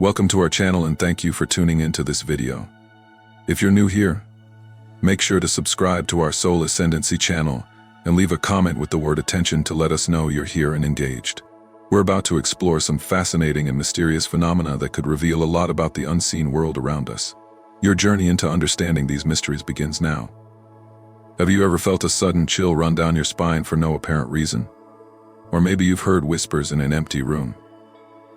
Welcome to our channel and thank you for tuning into this video. If you're new here, make sure to subscribe to our Soul Ascendancy channel and leave a comment with the word attention to let us know you're here and engaged. We're about to explore some fascinating and mysterious phenomena that could reveal a lot about the unseen world around us. Your journey into understanding these mysteries begins now. Have you ever felt a sudden chill run down your spine for no apparent reason? Or maybe you've heard whispers in an empty room,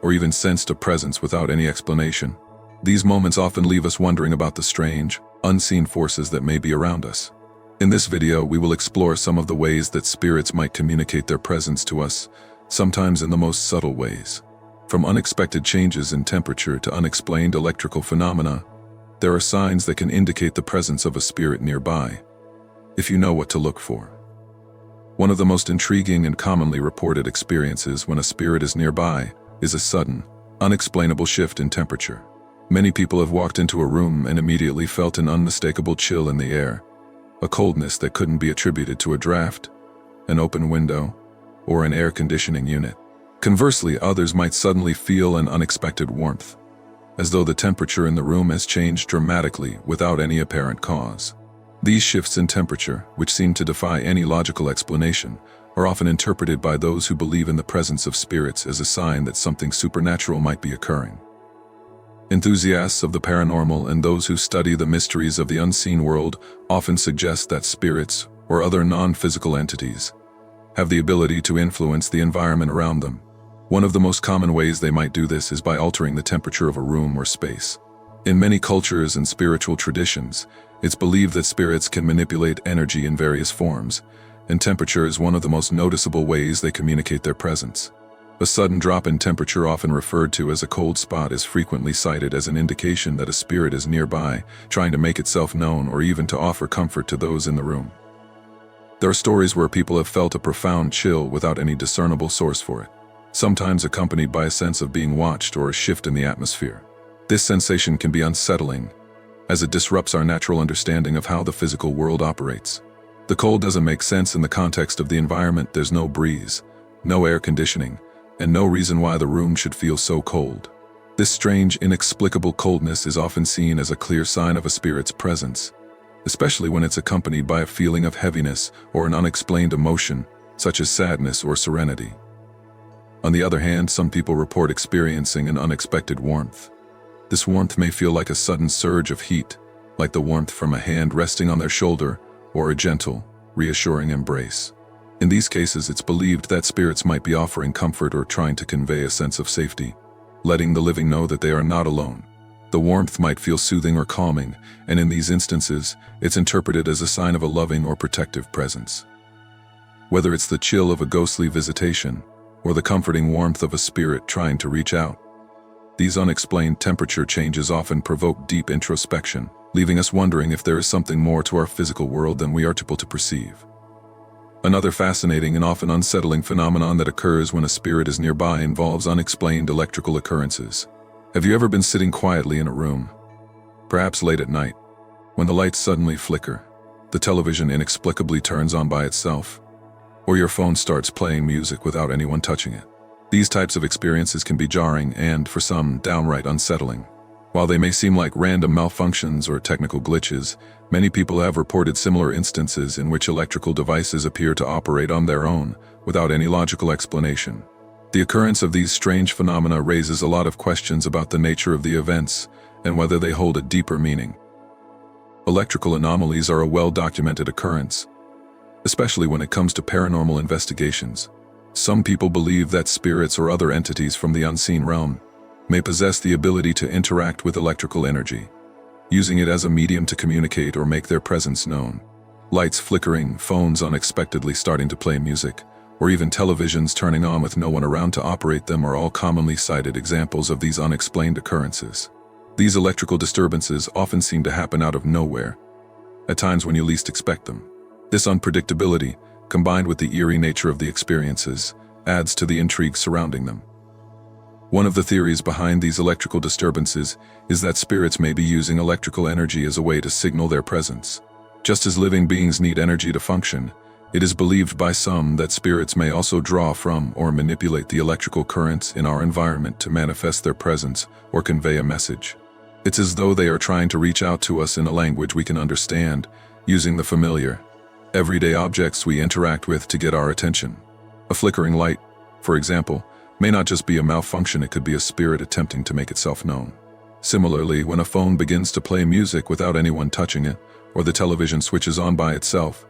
or even sensed a presence without any explanation. These moments often leave us wondering about the strange, unseen forces that may be around us. In this video, we will explore some of the ways that spirits might communicate their presence to us, sometimes in the most subtle ways. From unexpected changes in temperature to unexplained electrical phenomena, there are signs that can indicate the presence of a spirit nearby, if you know what to look for. One of the most intriguing and commonly reported experiences when a spirit is nearby is a sudden, unexplainable shift in temperature. Many people have walked into a room and immediately felt an unmistakable chill in the air, a coldness that couldn't be attributed to a draft, an open window, or an air conditioning unit. Conversely, others might suddenly feel an unexpected warmth, as though the temperature in the room has changed dramatically without any apparent cause. These shifts in temperature, which seem to defy any logical explanation, are often interpreted by those who believe in the presence of spirits as a sign that something supernatural might be occurring. Enthusiasts of the paranormal and those who study the mysteries of the unseen world often suggest that spirits, or other non-physical entities, have the ability to influence the environment around them. One of the most common ways they might do this is by altering the temperature of a room or space. In many cultures and spiritual traditions, it's believed that spirits can manipulate energy in various forms, and temperature is one of the most noticeable ways they communicate their presence. A sudden drop in temperature, often referred to as a cold spot, is frequently cited as an indication that a spirit is nearby, trying to make itself known or even to offer comfort to those in the room. There are stories where people have felt a profound chill without any discernible source for it, sometimes accompanied by a sense of being watched or a shift in the atmosphere. This sensation can be unsettling, as it disrupts our natural understanding of how the physical world operates. The cold doesn't make sense in the context of the environment. There's no breeze, no air conditioning, and no reason why the room should feel so cold. This strange, inexplicable coldness is often seen as a clear sign of a spirit's presence, especially when it's accompanied by a feeling of heaviness or an unexplained emotion, such as sadness or serenity. On the other hand, some people report experiencing an unexpected warmth. This warmth may feel like a sudden surge of heat, like the warmth from a hand resting on their shoulder, or a gentle, reassuring embrace. In these cases, it's believed that spirits might be offering comfort or trying to convey a sense of safety, letting the living know that they are not alone. The warmth might feel soothing or calming, and in these instances, it's interpreted as a sign of a loving or protective presence. Whether it's the chill of a ghostly visitation, or the comforting warmth of a spirit trying to reach out, these unexplained temperature changes often provoke deep introspection, leaving us wondering if there is something more to our physical world than we are able to perceive. Another fascinating and often unsettling phenomenon that occurs when a spirit is nearby involves unexplained electrical occurrences. Have you ever been sitting quietly in a room, perhaps late at night, when the lights suddenly flicker, the television inexplicably turns on by itself, or your phone starts playing music without anyone touching it? These types of experiences can be jarring and, for some, downright unsettling. While they may seem like random malfunctions or technical glitches, many people have reported similar instances in which electrical devices appear to operate on their own, without any logical explanation. The occurrence of these strange phenomena raises a lot of questions about the nature of the events and whether they hold a deeper meaning. Electrical anomalies are a well-documented occurrence, especially when it comes to paranormal investigations. Some people believe that spirits or other entities from the unseen realm may possess the ability to interact with electrical energy, using it as a medium to communicate or make their presence known. Lights flickering, phones unexpectedly starting to play music, or even televisions turning on with no one around to operate them are all commonly cited examples of these unexplained occurrences. These electrical disturbances often seem to happen out of nowhere, at times when you least expect them. This unpredictability, combined with the eerie nature of the experiences, adds to the intrigue surrounding them. One of the theories behind these electrical disturbances is that spirits may be using electrical energy as a way to signal their presence. Just as living beings need energy to function, It is believed by some that spirits may also draw from or manipulate the electrical currents in our environment to manifest their presence or convey a message. It's as though they are trying to reach out to us in a language we can understand, using the familiar, everyday objects we interact with to get our attention. A flickering light, for example, may not just be a malfunction, it could be a spirit attempting to make itself known. Similarly, when a phone begins to play music without anyone touching it, or the television switches on by itself,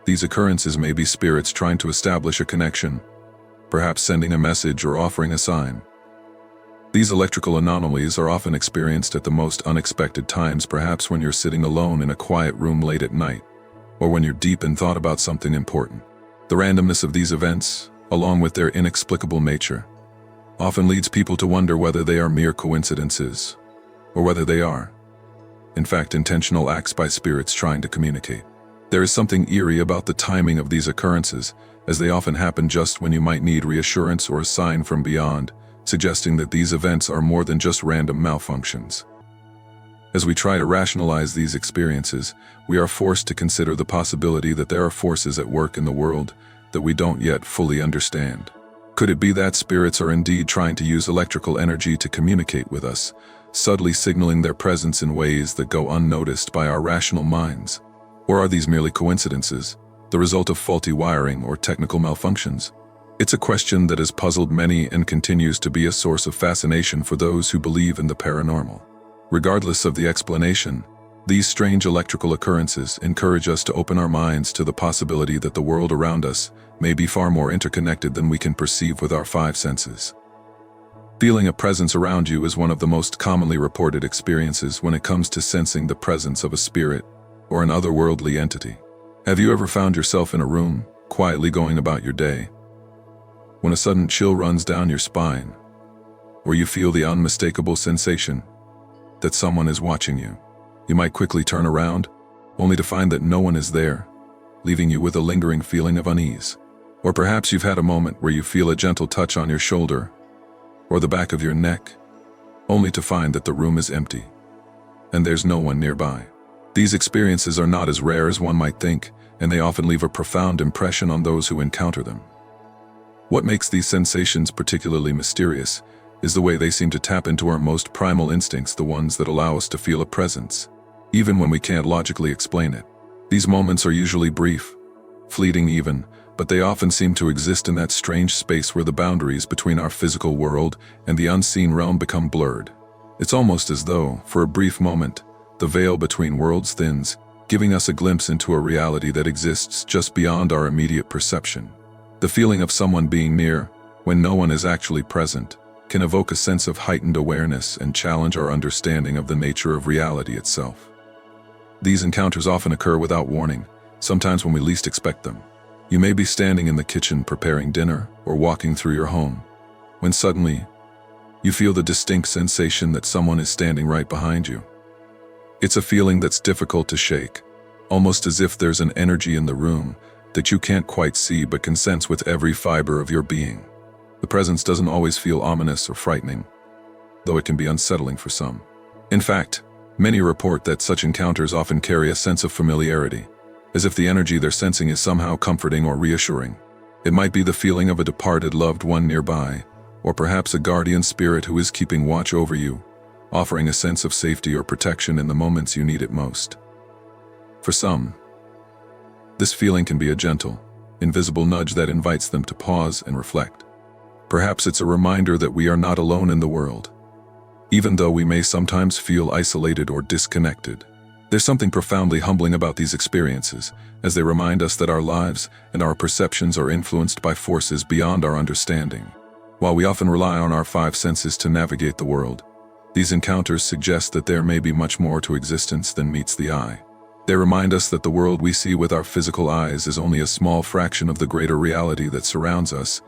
these occurrences may be spirits trying to establish a connection, perhaps sending a message or offering a sign. These electrical anomalies are often experienced at the most unexpected times, perhaps when you're sitting alone in a quiet room late at night, or when you're deep in thought about something important. The randomness of these events, along with their inexplicable nature, often leads people to wonder whether they are mere coincidences, or whether they are, in fact, intentional acts by spirits trying to communicate. There is something eerie about the timing of these occurrences, as they often happen just when you might need reassurance or a sign from beyond, suggesting that these events are more than just random malfunctions. As we try to rationalize these experiences, we are forced to consider the possibility that there are forces at work in the world that we don't yet fully understand. Could it be that spirits are indeed trying to use electrical energy to communicate with us, subtly signaling their presence in ways that go unnoticed by our rational minds? Or are these merely coincidences, the result of faulty wiring or technical malfunctions? It's a question that has puzzled many and continues to be a source of fascination for those who believe in the paranormal. Regardless of the explanation, these strange electrical occurrences encourage us to open our minds to the possibility that the world around us may be far more interconnected than we can perceive with our five senses. Feeling a presence around you is one of the most commonly reported experiences when it comes to sensing the presence of a spirit or an otherworldly entity. Have you ever found yourself in a room, quietly going about your day, when a sudden chill runs down your spine, or you feel the unmistakable sensation that someone is watching you? You might quickly turn around, only to find that no one is there, leaving you with a lingering feeling of unease. Or perhaps you've had a moment where you feel a gentle touch on your shoulder or the back of your neck, only to find that the room is empty and there's no one nearby. These experiences are not as rare as one might think, and they often leave a profound impression on those who encounter them. What makes these sensations particularly mysterious is the way they seem to tap into our most primal instincts, the ones that allow us to feel a presence, even when we can't logically explain it. These moments are usually brief, fleeting even, but they often seem to exist in that strange space where the boundaries between our physical world and the unseen realm become blurred. It's almost as though, for a brief moment, the veil between worlds thins, giving us a glimpse into a reality that exists just beyond our immediate perception. The feeling of someone being near, when no one is actually present, can evoke a sense of heightened awareness and challenge our understanding of the nature of reality itself. These encounters often occur without warning, sometimes when we least expect them. You may be standing in the kitchen preparing dinner or walking through your home, when suddenly, you feel the distinct sensation that someone is standing right behind you. It's a feeling that's difficult to shake, almost as if there's an energy in the room that you can't quite see but can sense with every fiber of your being. The presence doesn't always feel ominous or frightening, though it can be unsettling for some. In fact, many report that such encounters often carry a sense of familiarity, as if the energy they're sensing is somehow comforting or reassuring. It might be the feeling of a departed loved one nearby, or perhaps a guardian spirit who is keeping watch over you, offering a sense of safety or protection in the moments you need it most. For some, this feeling can be a gentle, invisible nudge that invites them to pause and reflect. Perhaps it's a reminder that we are not alone in the world, even though we may sometimes feel isolated or disconnected. There's something profoundly humbling about these experiences, as they remind us that our lives and our perceptions are influenced by forces beyond our understanding. While we often rely on our five senses to navigate the world, these encounters suggest that there may be much more to existence than meets the eye. They remind us that the world we see with our physical eyes is only a small fraction of the greater reality that surrounds us,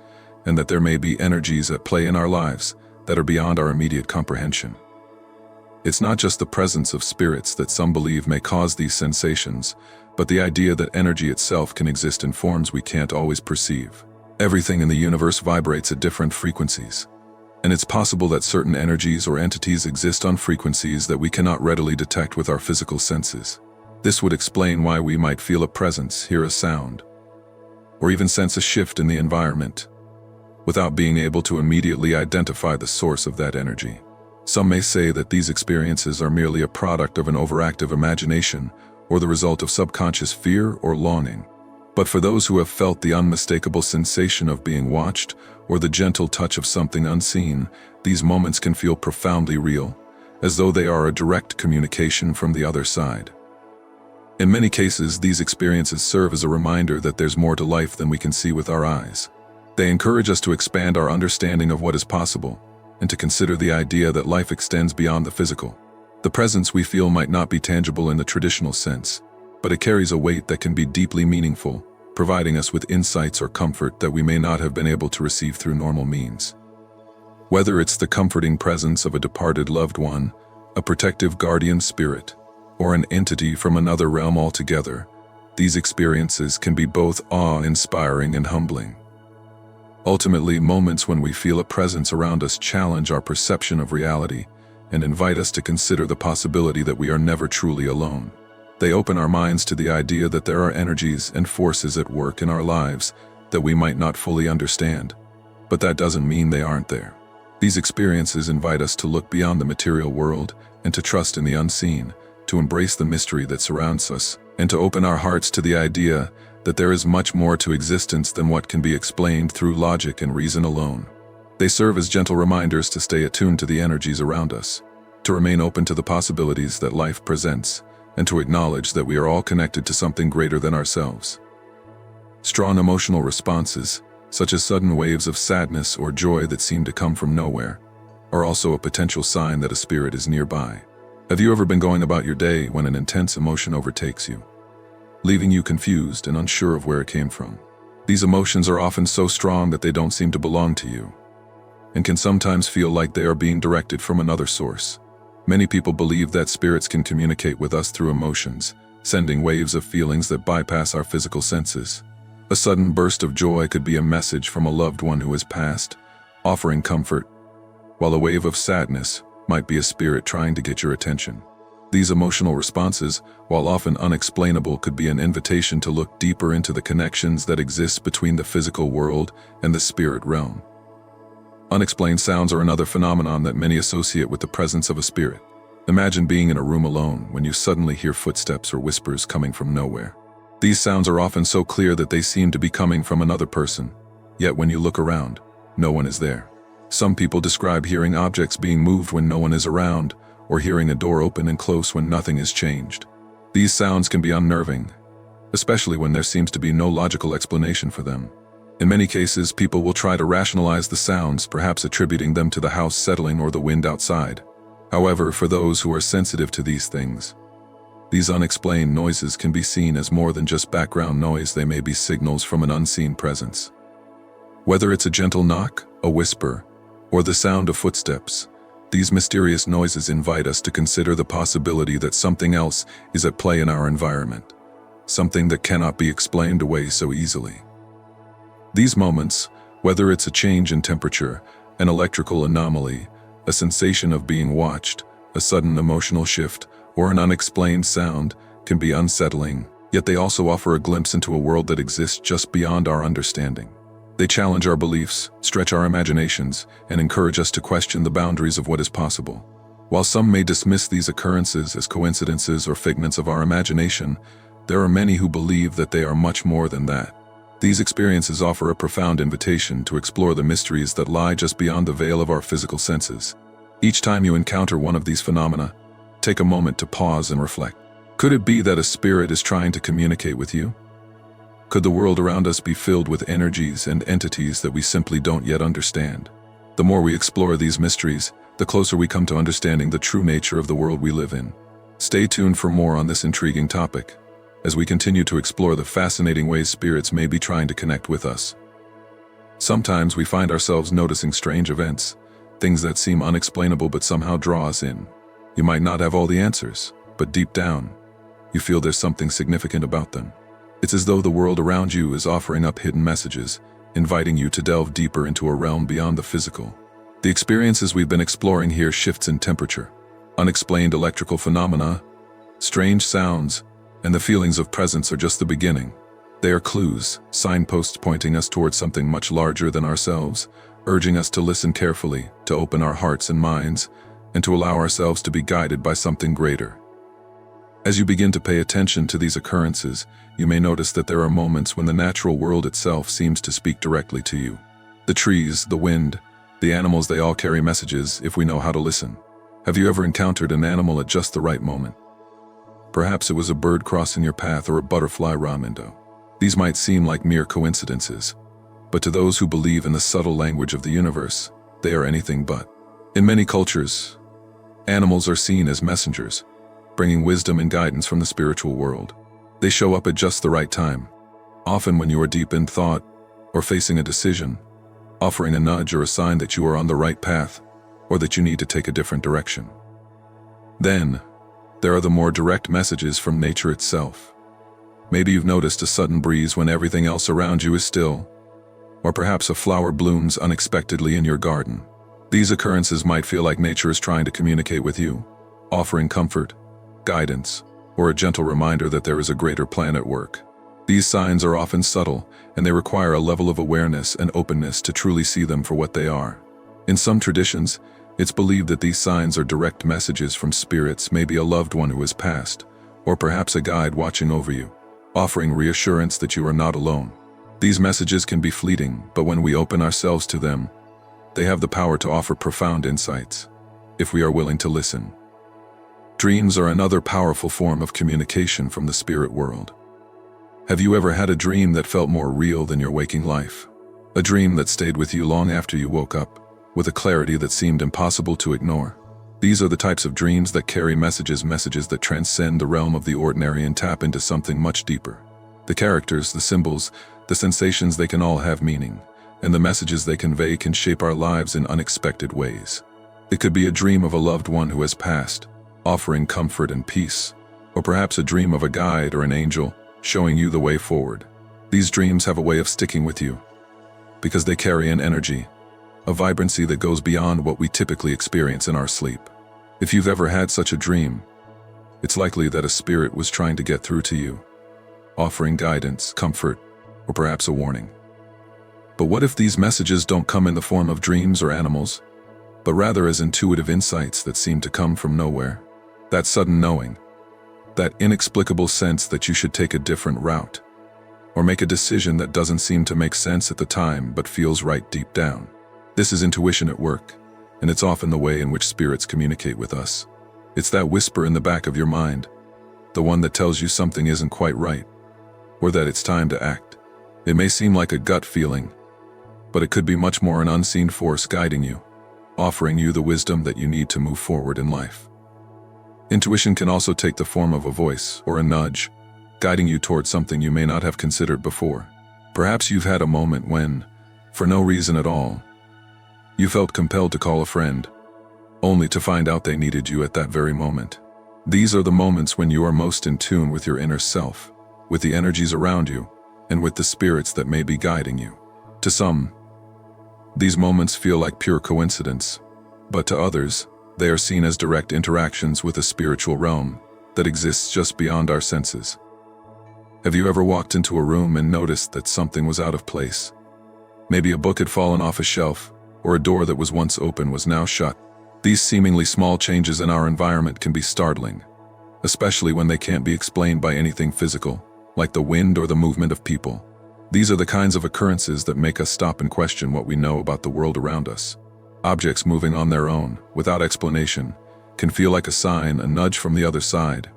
and that there may be energies at play in our lives that are beyond our immediate comprehension. It's not just the presence of spirits that some believe may cause these sensations, but the idea that energy itself can exist in forms we can't always perceive. Everything in the universe vibrates at different frequencies, and it's possible that certain energies or entities exist on frequencies that we cannot readily detect with our physical senses. This would explain why we might feel a presence, hear a sound, or even sense a shift in the environment, without being able to immediately identify the source of that energy. Some may say that these experiences are merely a product of an overactive imagination or the result of subconscious fear or longing. But for those who have felt the unmistakable sensation of being watched or the gentle touch of something unseen, these moments can feel profoundly real, as though they are a direct communication from the other side. In many cases, these experiences serve as a reminder that there's more to life than we can see with our eyes. They encourage us to expand our understanding of what is possible, and to consider the idea that life extends beyond the physical. The presence we feel might not be tangible in the traditional sense, but it carries a weight that can be deeply meaningful, providing us with insights or comfort that we may not have been able to receive through normal means. Whether it's the comforting presence of a departed loved one, a protective guardian spirit, or an entity from another realm altogether, these experiences can be both awe-inspiring and humbling. Ultimately, moments when we feel a presence around us challenge our perception of reality and invite us to consider the possibility that we are never truly alone. They open our minds to the idea that there are energies and forces at work in our lives that we might not fully understand, but that doesn't mean they aren't there. These experiences invite us to look beyond the material world and to trust in the unseen, to embrace the mystery that surrounds us, and to open our hearts to the idea that there is much more to existence than what can be explained through logic and reason alone. They serve as gentle reminders to stay attuned to the energies around us, to remain open to the possibilities that life presents, and to acknowledge that we are all connected to something greater than ourselves. Strong emotional responses, such as sudden waves of sadness or joy that seem to come from nowhere, are also a potential sign that a spirit is nearby. Have you ever been going about your day when an intense emotion overtakes you, leaving you confused and unsure of where it came from? These emotions are often so strong that they don't seem to belong to you, and can sometimes feel like they are being directed from another source. Many people believe that spirits can communicate with us through emotions, sending waves of feelings that bypass our physical senses. A sudden burst of joy could be a message from a loved one who has passed, offering comfort, while a wave of sadness might be a spirit trying to get your attention. These emotional responses, while often unexplainable, could be an invitation to look deeper into the connections that exist between the physical world and the spirit realm. Unexplained sounds are another phenomenon that many associate with the presence of a spirit. Imagine being in a room alone when you suddenly hear footsteps or whispers coming from nowhere. These sounds are often so clear that they seem to be coming from another person, yet when you look around, no one is there. Some people describe hearing objects being moved when no one is around, or hearing a door open and close when nothing is changed. These sounds can be unnerving, especially when there seems to be no logical explanation for them. In many cases, people will try to rationalize the sounds, perhaps attributing them to the house settling or the wind outside. However, for those who are sensitive to these things, these unexplained noises can be seen as more than just background noise. They may be signals from an unseen presence. Whether it's a gentle knock, a whisper, or the sound of footsteps, these mysterious noises invite us to consider the possibility that something else is at play in our environment, something that cannot be explained away so easily. These moments, whether it's a change in temperature, an electrical anomaly, a sensation of being watched, a sudden emotional shift, or an unexplained sound, can be unsettling, yet they also offer a glimpse into a world that exists just beyond our understanding. They challenge our beliefs, stretch our imaginations, and encourage us to question the boundaries of what is possible. While some may dismiss these occurrences as coincidences or figments of our imagination, there are many who believe that they are much more than that. These experiences offer a profound invitation to explore the mysteries that lie just beyond the veil of our physical senses. Each time you encounter one of these phenomena, take a moment to pause and reflect. Could it be that a spirit is trying to communicate with you? Could the world around us be filled with energies and entities that we simply don't yet understand? The more we explore these mysteries, the closer we come to understanding the true nature of the world we live in. Stay tuned for more on this intriguing topic, as we continue to explore the fascinating ways spirits may be trying to connect with us. Sometimes we find ourselves noticing strange events, things that seem unexplainable but somehow draw us in. You might not have all the answers, but deep down, you feel there's something significant about them. It's as though the world around you is offering up hidden messages, inviting you to delve deeper into a realm beyond the physical. The experiences we've been exploring here, shifts in temperature, unexplained electrical phenomena, strange sounds, and the feelings of presence, are just the beginning. They are clues, signposts pointing us towards something much larger than ourselves, urging us to listen carefully, to open our hearts and minds, and to allow ourselves to be guided by something greater. As you begin to pay attention to these occurrences, you may notice that there are moments when the natural world itself seems to speak directly to you. The trees, the wind, the animals, they all carry messages if we know how to listen. Have you ever encountered an animal at just the right moment? Perhaps it was a bird crossing your path or a butterfly window. These might seem like mere coincidences, but to those who believe in the subtle language of the universe, they are anything but. In many cultures, animals are seen as messengers, bringing wisdom and guidance from the spiritual world. They show up at just the right time, often when you are deep in thought or facing a decision, offering a nudge or a sign that you are on the right path or that you need to take a different direction. Then, there are the more direct messages from nature itself. Maybe you've noticed a sudden breeze when everything else around you is still, or perhaps a flower blooms unexpectedly in your garden. These occurrences might feel like nature is trying to communicate with you, offering comfort, guidance, or a gentle reminder that there is a greater plan at work. These signs are often subtle, and they require a level of awareness and openness to truly see them for what they are. In some traditions, it's believed that these signs are direct messages from spirits, maybe a loved one who has passed, or perhaps a guide watching over you, offering reassurance that you are not alone. These messages can be fleeting, but when we open ourselves to them, they have the power to offer profound insights, if we are willing to listen. Dreams are another powerful form of communication from the spirit world. Have you ever had a dream that felt more real than your waking life? A dream that stayed with you long after you woke up, with a clarity that seemed impossible to ignore? These are the types of dreams that carry messages that transcend the realm of the ordinary and tap into something much deeper. The characters, the symbols, the sensations, they can all have meaning, and the messages they convey can shape our lives in unexpected ways. It could be a dream of a loved one who has passed, offering comfort and peace, or perhaps a dream of a guide or an angel showing you the way forward. These dreams have a way of sticking with you, because they carry an energy, a vibrancy that goes beyond what we typically experience in our sleep. If you've ever had such a dream, it's likely that a spirit was trying to get through to you, offering guidance, comfort, or perhaps a warning. But what if these messages don't come in the form of dreams or animals, but rather as intuitive insights that seem to come from nowhere? That sudden knowing, that inexplicable sense that you should take a different route, or make a decision that doesn't seem to make sense at the time but feels right deep down. This is intuition at work, and it's often the way in which spirits communicate with us. It's that whisper in the back of your mind, the one that tells you something isn't quite right, or that it's time to act. It may seem like a gut feeling, but it could be much more an unseen force guiding you, offering you the wisdom that you need to move forward in life. Intuition can also take the form of a voice or a nudge, guiding you towards something you may not have considered before. Perhaps you've had a moment when, for no reason at all, you felt compelled to call a friend, only to find out they needed you at that very moment. These are the moments when you are most in tune with your inner self, with the energies around you, and with the spirits that may be guiding you. To some, these moments feel like pure coincidence, but to others, they are seen as direct interactions with a spiritual realm that exists just beyond our senses. Have you ever walked into a room and noticed that something was out of place? Maybe a book had fallen off a shelf, or a door that was once open was now shut. These seemingly small changes in our environment can be startling, especially when they can't be explained by anything physical, like the wind or the movement of people. These are the kinds of occurrences that make us stop and question what we know about the world around us. Objects moving on their own, without explanation, can feel like a sign, a nudge from the other side,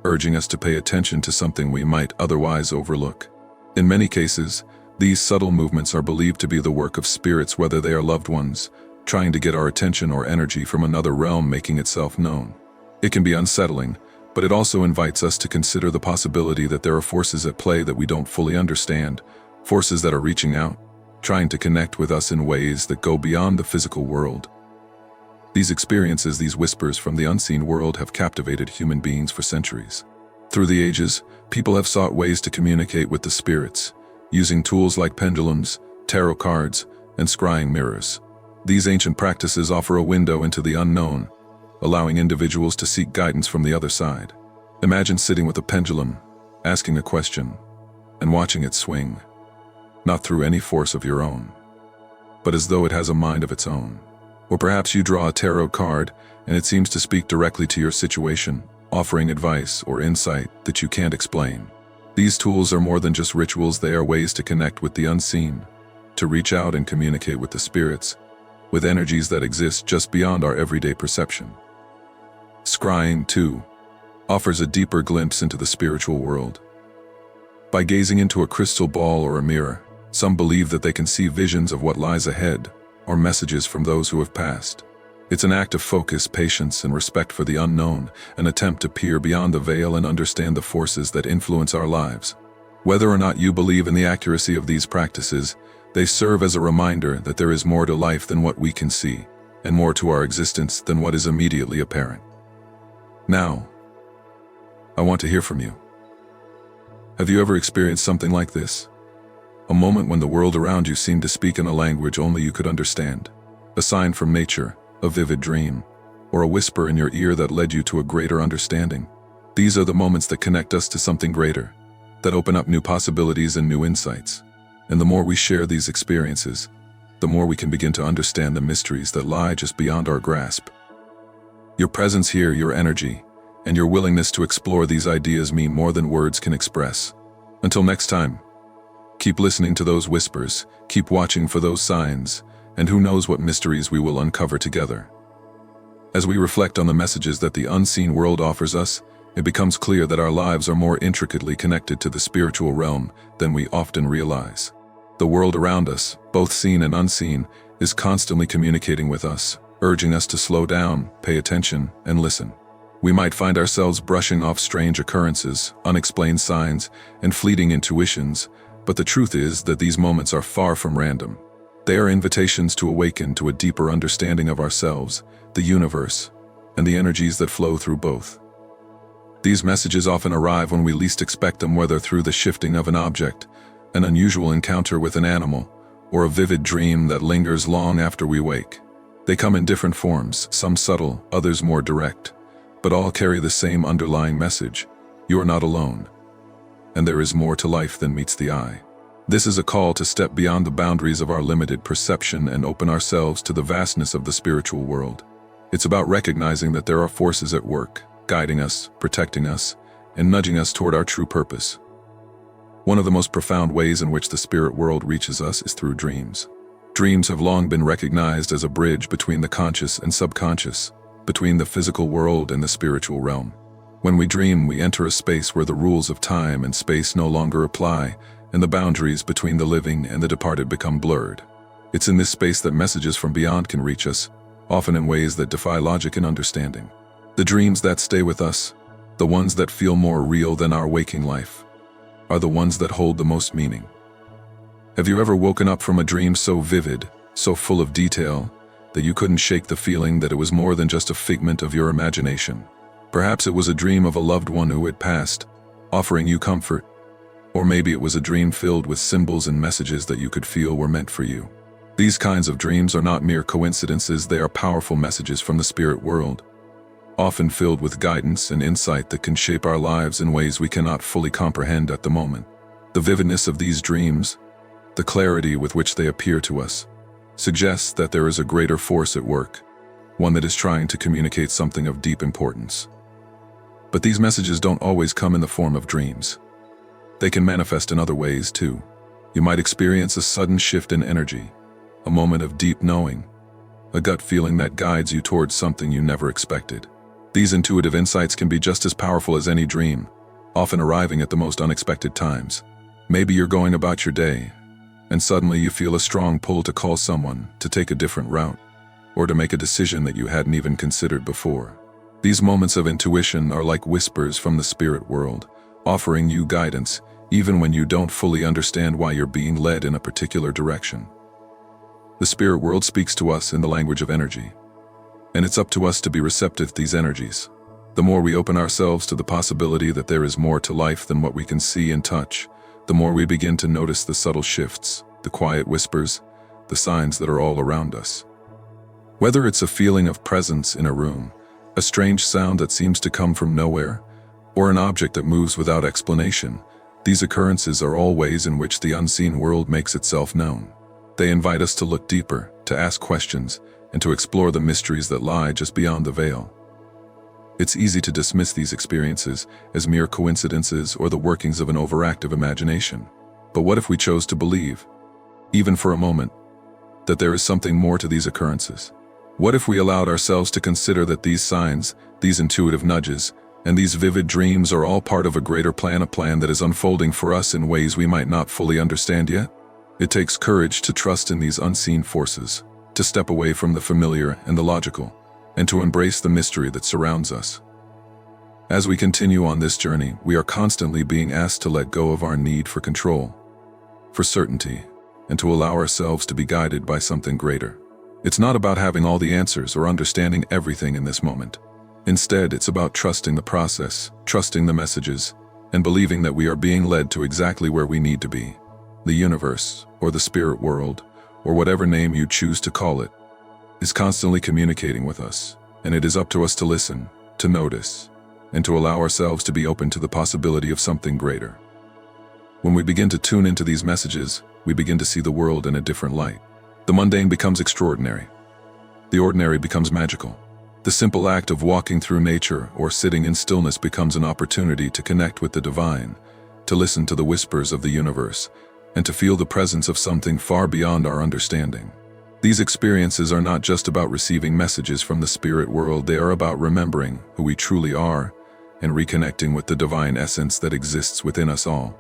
urging us to pay attention to something we might otherwise overlook. In many cases, these subtle movements are believed to be the work of spirits, whether they are loved ones, trying to get our attention, or energy from another realm making itself known. It can be unsettling, but it also invites us to consider the possibility that there are forces at play that we don't fully understand, forces that are reaching out, trying to connect with us in ways that go beyond the physical world. These experiences, these whispers from the unseen world, have captivated human beings for centuries. Through the ages, people have sought ways to communicate with the spirits, using tools like pendulums, tarot cards, and scrying mirrors. These ancient practices offer a window into the unknown, allowing individuals to seek guidance from the other side. Imagine sitting with a pendulum, asking a question, and watching it swing, not through any force of your own, but as though it has a mind of its own. Or perhaps you draw a tarot card and it seems to speak directly to your situation, offering advice or insight that you can't explain. These tools are more than just rituals, they are ways to connect with the unseen, to reach out and communicate with the spirits, with energies that exist just beyond our everyday perception. Scrying, too, offers a deeper glimpse into the spiritual world. By gazing into a crystal ball or a mirror, some believe that they can see visions of what lies ahead, or messages from those who have passed. It's an act of focus, patience, and respect for the unknown, an attempt to peer beyond the veil and understand the forces that influence our lives. Whether or not you believe in the accuracy of these practices, they serve as a reminder that there is more to life than what we can see, and more to our existence than what is immediately apparent. Now, I want to hear from you. Have you ever experienced something like this? A moment when the world around you seemed to speak in a language only you could understand. A sign from nature, a vivid dream, or a whisper in your ear that led you to a greater understanding. These are the moments that connect us to something greater, that open up new possibilities and new insights. And the more we share these experiences, the more we can begin to understand the mysteries that lie just beyond our grasp. Your presence here, your energy, and your willingness to explore these ideas mean more than words can express. Until next time, keep listening to those whispers, keep watching for those signs, and who knows what mysteries we will uncover together. As we reflect on the messages that the unseen world offers us, it becomes clear that our lives are more intricately connected to the spiritual realm than we often realize. The world around us, both seen and unseen, is constantly communicating with us, urging us to slow down, pay attention, and listen. We might find ourselves brushing off strange occurrences, unexplained signs, and fleeting intuitions, but the truth is that these moments are far from random. They are invitations to awaken to a deeper understanding of ourselves, the universe, and the energies that flow through both. These messages often arrive when we least expect them, whether through the shifting of an object, an unusual encounter with an animal, or a vivid dream that lingers long after we wake. They come in different forms, some subtle, others more direct, but all carry the same underlying message: you are not alone, and there is more to life than meets the eye. This is a call to step beyond the boundaries of our limited perception and open ourselves to the vastness of the spiritual world. It's about recognizing that there are forces at work, guiding us, protecting us, and nudging us toward our true purpose. One of the most profound ways in which the spirit world reaches us is through dreams. Dreams have long been recognized as a bridge between the conscious and subconscious, between the physical world and the spiritual realm. When we dream, we enter a space where the rules of time and space no longer apply, and the boundaries between the living and the departed become blurred. It's in this space that messages from beyond can reach us, often in ways that defy logic and understanding. The dreams that stay with us, the ones that feel more real than our waking life, are the ones that hold the most meaning. Have you ever woken up from a dream so vivid, so full of detail, that you couldn't shake the feeling that it was more than just a figment of your imagination? Perhaps it was a dream of a loved one who had passed, offering you comfort. Or maybe it was a dream filled with symbols and messages that you could feel were meant for you. These kinds of dreams are not mere coincidences, they are powerful messages from the spirit world, often filled with guidance and insight that can shape our lives in ways we cannot fully comprehend at the moment. The vividness of these dreams, the clarity with which they appear to us, suggests that there is a greater force at work, one that is trying to communicate something of deep importance. But these messages don't always come in the form of dreams. They can manifest in other ways too. You might experience a sudden shift in energy, a moment of deep knowing, a gut feeling that guides you towards something you never expected. These intuitive insights can be just as powerful as any dream, often arriving at the most unexpected times. Maybe you're going about your day, and suddenly you feel a strong pull to call someone, to take a different route, or to make a decision that you hadn't even considered before. These moments of intuition are like whispers from the spirit world, offering you guidance, even when you don't fully understand why you're being led in a particular direction. The spirit world speaks to us in the language of energy, and it's up to us to be receptive to these energies. The more we open ourselves to the possibility that there is more to life than what we can see and touch, the more we begin to notice the subtle shifts, the quiet whispers, the signs that are all around us. Whether it's a feeling of presence in a room, a strange sound that seems to come from nowhere, or an object that moves without explanation, These occurrences are all ways in which the unseen world makes itself known. They invite us to look deeper, to ask questions, and to explore the mysteries that lie just beyond the veil. It's easy to dismiss these experiences as mere coincidences or the workings of an overactive imagination. But what if we chose to believe, even for a moment, that there is something more to these occurrences? What if we allowed ourselves to consider that these signs, these intuitive nudges, and these vivid dreams are all part of a greater plan, a plan that is unfolding for us in ways we might not fully understand yet? It takes courage to trust in these unseen forces, to step away from the familiar and the logical, and to embrace the mystery that surrounds us. As we continue on this journey, we are constantly being asked to let go of our need for control, for certainty, and to allow ourselves to be guided by something greater. It's not about having all the answers or understanding everything in this moment. Instead, it's about trusting the process, trusting the messages, and believing that we are being led to exactly where we need to be. The universe, or the spirit world, or whatever name you choose to call it, is constantly communicating with us, and it is up to us to listen, to notice, and to allow ourselves to be open to the possibility of something greater. When we begin to tune into these messages, we begin to see the world in a different light. The mundane becomes extraordinary. The ordinary becomes magical. The simple act of walking through nature or sitting in stillness becomes an opportunity to connect with the divine, to listen to the whispers of the universe, and to feel the presence of something far beyond our understanding. These experiences are not just about receiving messages from the spirit world, they are about remembering who we truly are and reconnecting with the divine essence that exists within us all.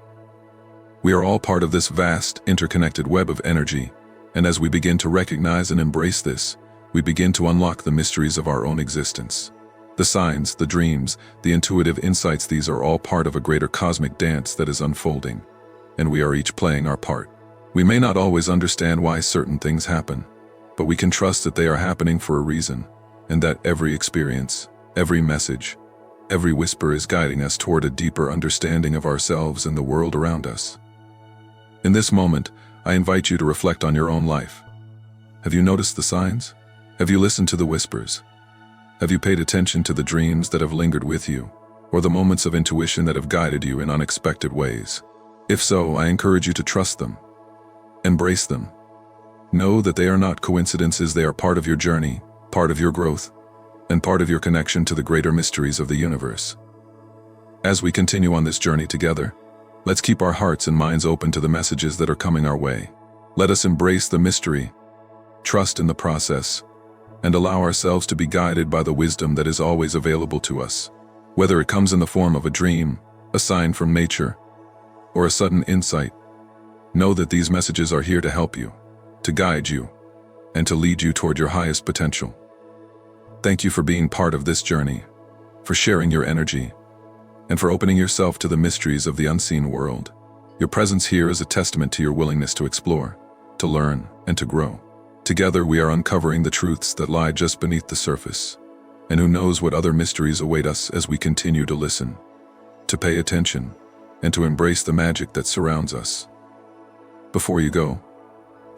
We are all part of this vast, interconnected web of energy, and as we begin to recognize and embrace this, we begin to unlock the mysteries of our own existence. The signs, the dreams, the intuitive insights, these are all part of a greater cosmic dance that is unfolding, and we are each playing our part. We may not always understand why certain things happen, but we can trust that they are happening for a reason, and that every experience, every message, every whisper is guiding us toward a deeper understanding of ourselves and the world around us. In this moment, I invite you to reflect on your own life. Have you noticed the signs? Have you listened to the whispers? Have you paid attention to the dreams that have lingered with you, or the moments of intuition that have guided you in unexpected ways? If so, I encourage you to trust them. Embrace them. Know that they are not coincidences, they are part of your journey, part of your growth, and part of your connection to the greater mysteries of the universe. As we continue on this journey together, let's keep our hearts and minds open to the messages that are coming our way. Let us embrace the mystery, trust in the process, and allow ourselves to be guided by the wisdom that is always available to us. Whether it comes in the form of a dream, a sign from nature, or a sudden insight, know that these messages are here to help you, to guide you, and to lead you toward your highest potential. Thank you for being part of this journey, for sharing your energy, and for opening yourself to the mysteries of the unseen world. Your presence here is a testament to your willingness to explore, to learn, and to grow. Together we are uncovering the truths that lie just beneath the surface, and who knows what other mysteries await us as we continue to listen, to pay attention, and to embrace the magic that surrounds us. Before you go,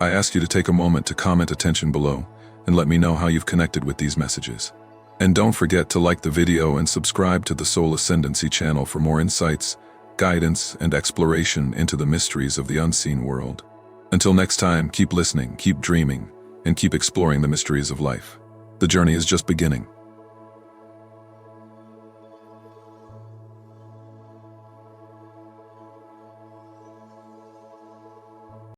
I ask you to take a moment to comment attention below and let me know how you've connected with these messages. And don't forget to like the video and subscribe to the Soul Ascendancy channel for more insights, guidance, and exploration into the mysteries of the unseen world. Until next time, keep listening, keep dreaming, and keep exploring the mysteries of life. The journey is just beginning.